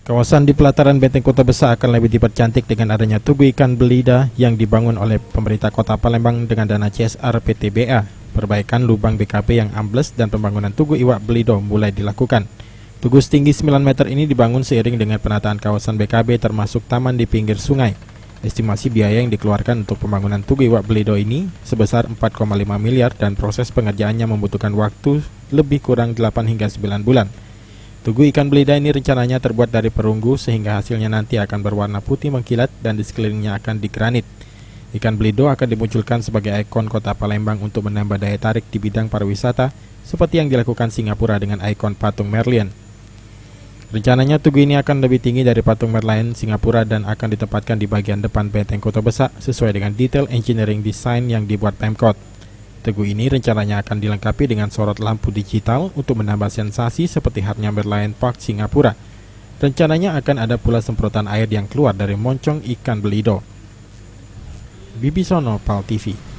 Kawasan di pelataran Benteng Kota Besar akan lebih dipercantik dengan adanya Tugu Ikan Belida yang dibangun oleh pemerintah Kota Palembang dengan dana CSR PT BA. Perbaikan lubang BKP yang ambles dan pembangunan Tugu Iwak Belido mulai dilakukan. Tugu setinggi 9 meter ini dibangun seiring dengan penataan kawasan BKB termasuk taman di pinggir sungai. Estimasi biaya yang dikeluarkan untuk pembangunan Tugu Iwak Belido ini sebesar 4,5 miliar dan proses pengerjaannya membutuhkan waktu lebih kurang 8 hingga 9 bulan. Tugu Ikan Belida ini rencananya terbuat dari perunggu sehingga hasilnya nanti akan berwarna putih mengkilat dan di sekelilingnya akan digranit. Ikan Belido akan dimunculkan sebagai ikon kota Palembang untuk menambah daya tarik di bidang pariwisata seperti yang dilakukan Singapura dengan ikon patung Merlion. Rencananya tugu ini akan lebih tinggi dari patung Merlion Singapura dan akan ditempatkan di bagian depan Benteng Kota Besar sesuai dengan detail engineering design yang dibuat Pemkot. Tugu ini rencananya akan dilengkapi dengan sorot lampu digital untuk menambah sensasi seperti halnya Merlion Park Singapura. Rencananya akan ada pula semprotan air yang keluar dari moncong ikan Belido. Bibisono, PAL TV.